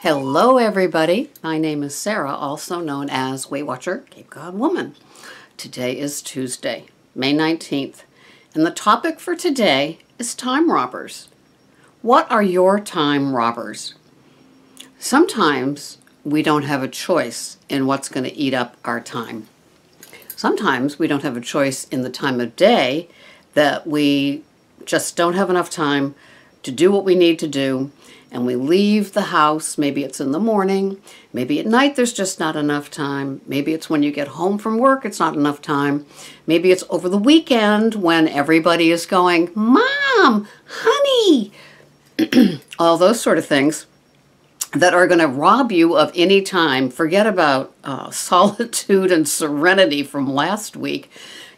Hello everybody, my name is Sarah, also known as Weight Watcher Cape Cod Woman. Today is Tuesday, May 19th, and the topic for today is time robbers. What are your time robbers? Sometimes we don't have a choice in what's going to eat up our time. Sometimes we don't have a choice in the time of day that we just don't have enough time to do what we need to do, and we leave the house. Maybe it's in the morning, maybe at night there's just not enough time, maybe it's when you get home from work it's not enough time, maybe it's over the weekend when everybody is going, Mom, honey, all those sort of things that are going to rob you of any time. Forget about solitude and serenity from last week.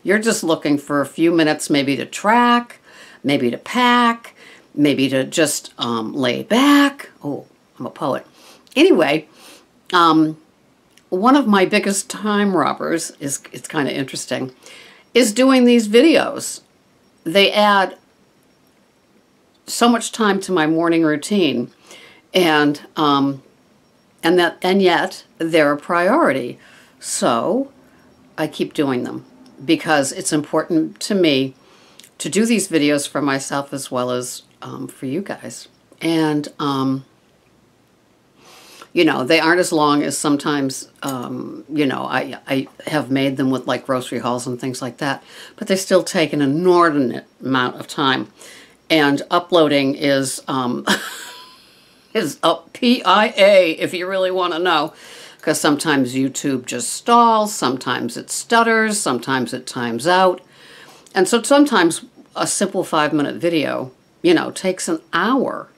You're just looking for a few minutes maybe to track, maybe to pack, maybe to just lay back. Oh, I'm a poet. Anyway, one of my biggest time robbers is, it's kind of interesting, is doing these videos. They add so much time to my morning routine, and yet they're a priority. So I keep doing them because it's important to me to do these videos for myself as well as for you guys. And, you know, they aren't as long as sometimes, you know, I have made them with like grocery hauls and things like that, but they still take an inordinate amount of time. And uploading is, is a PIA if you really want to know, because sometimes YouTube just stalls, sometimes it stutters, sometimes it times out. And so sometimes a simple 5-minute video, you know, takes an hour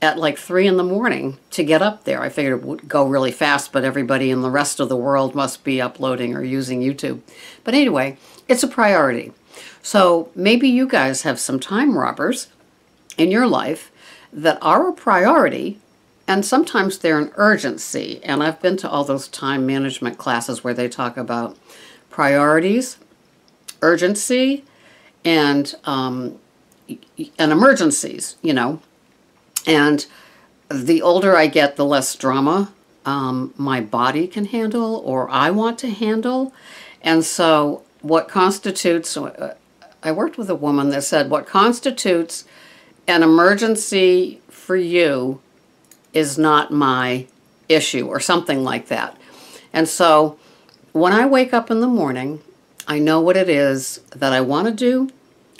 at like 3 in the morning to get up there. I figured it would go really fast, but everybody in the rest of the world must be uploading or using YouTube. But anyway, it's a priority. So maybe you guys have some time robbers in your life that are a priority, and sometimes they're an urgency. And I've been to all those time management classes where they talk about priorities, urgency, and emergencies, you know. And the older I get, the less drama my body can handle or I want to handle. And so what constitutes, I worked with a woman that said, what constitutes an emergency for you is not my issue, or something like that. And so when I wake up in the morning, I know what it is that I want to do,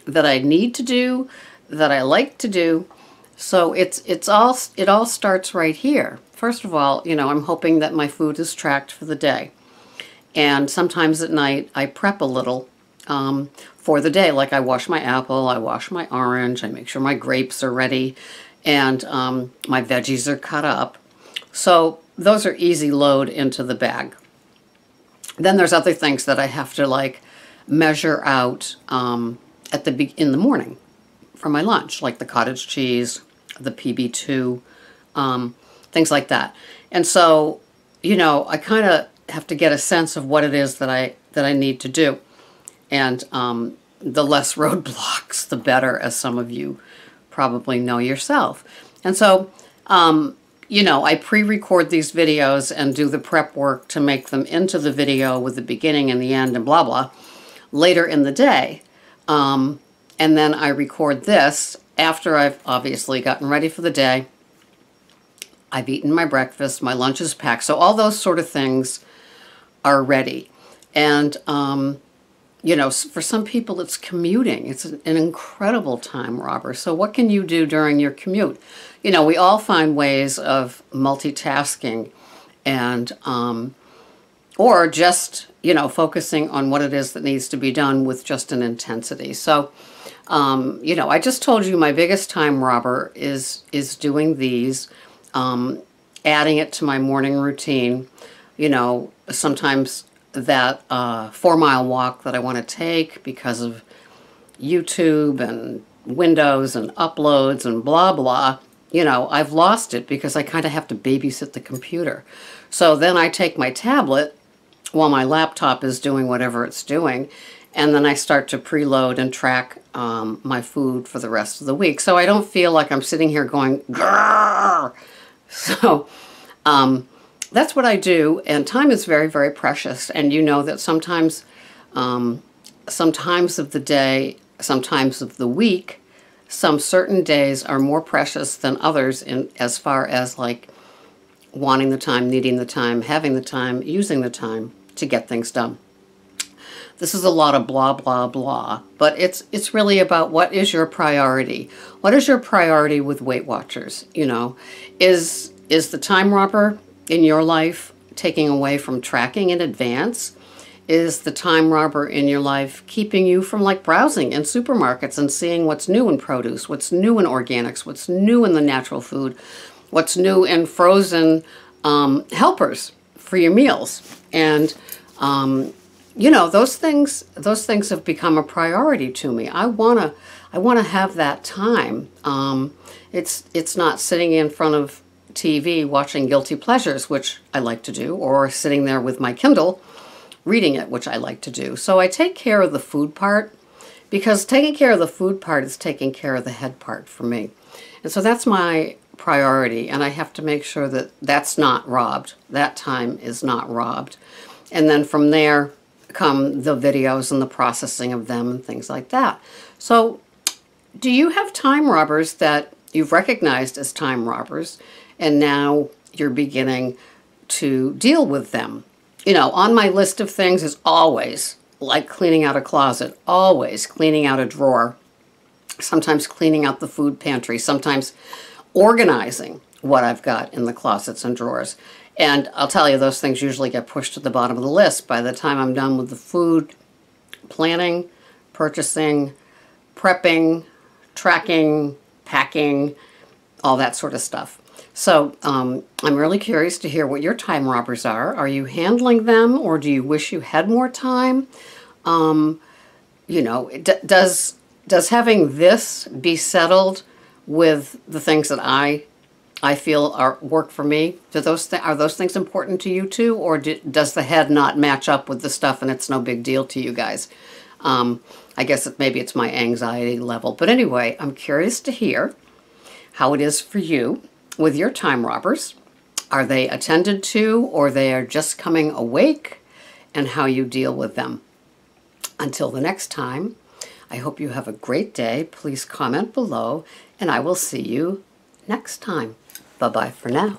that I need to do, that I like to do. So it all starts right here. First of all, you know, I'm hoping that my food is tracked for the day. And sometimes at night I prep a little for the day. Like I wash my apple, I wash my orange, I make sure my grapes are ready, and my veggies are cut up. So those are easy load into the bag. Then there's other things that I have to like measure out in the morning for my lunch, like the cottage cheese, the PB2, things like that. And so, you know, I kind of have to get a sense of what it is that I need to do. And the less roadblocks, the better, as some of you probably know yourself. And so, you know, I pre-record these videos and do the prep work to make them into the video with the beginning and the end and blah, blah, later in the day. And then I record this after I've obviously gotten ready for the day. I've eaten my breakfast, my lunch is packed. So all those sort of things are ready. And, you know, for some people it's commuting. It's an incredible time robber. So what can you do during your commute? You know, we all find ways of multitasking and, or just, you know, focusing on what it is that needs to be done with just an intensity. So, you know, I just told you my biggest time robber is doing these, adding it to my morning routine. You know, sometimes that 4-mile walk that I want to take because of YouTube and Windows and uploads and blah, blah, you know, I've lost it because I kind of have to babysit the computer. So then I take my tablet while my laptop is doing whatever it's doing, and then I start to preload and track my food for the rest of the week. So I don't feel like I'm sitting here going, grrr, So that's what I do, and time is very, very precious. And you know that sometimes of the day, sometimes of the week, some certain days are more precious than others in as far as like wanting the time, needing the time, having the time, using the time to get things done. This is a lot of blah, blah, blah, but it's really about what is your priority. What is your priority with Weight Watchers? You know, is the time robber in your life taking away from tracking in advance? Is the time robber in your life keeping you from like browsing in supermarkets and seeing what's new in produce, what's new in organics, what's new in the natural food, what's new in frozen helpers for your meals? And you know, those things have become a priority to me. I wanna have that time. It's not sitting in front of TV watching guilty pleasures, which I like to do, or sitting there with my Kindle reading it, which I like to do. So I take care of the food part, because taking care of the food part is taking care of the head part for me. And so that's my priority, and I have to make sure that that's not robbed. That time is not robbed. And then from there come the videos and the processing of them and things like that. So do you have time robbers that you've recognized as time robbers, and now you're beginning to deal with them? You know, on my list of things is always like cleaning out a closet, always cleaning out a drawer, sometimes cleaning out the food pantry, sometimes organizing what I've got in the closets and drawers. And I'll tell you, those things usually get pushed to the bottom of the list by the time I'm done with the food, planning, purchasing, prepping, tracking, packing, all that sort of stuff. So I'm really curious to hear what your time robbers are. Are you handling them, or do you wish you had more time? You know, does having this be settled with the things that I feel work for me? Are those things important to you too, or does the head not match up with the stuff and it's no big deal to you guys? I guess maybe it's my anxiety level. But anyway, I'm curious to hear how it is for you with your time robbers. Are they attended to, or they are just coming awake, and how you deal with them? Until the next time, I hope you have a great day. Please comment below, and I will see you next time. Bye-bye for now.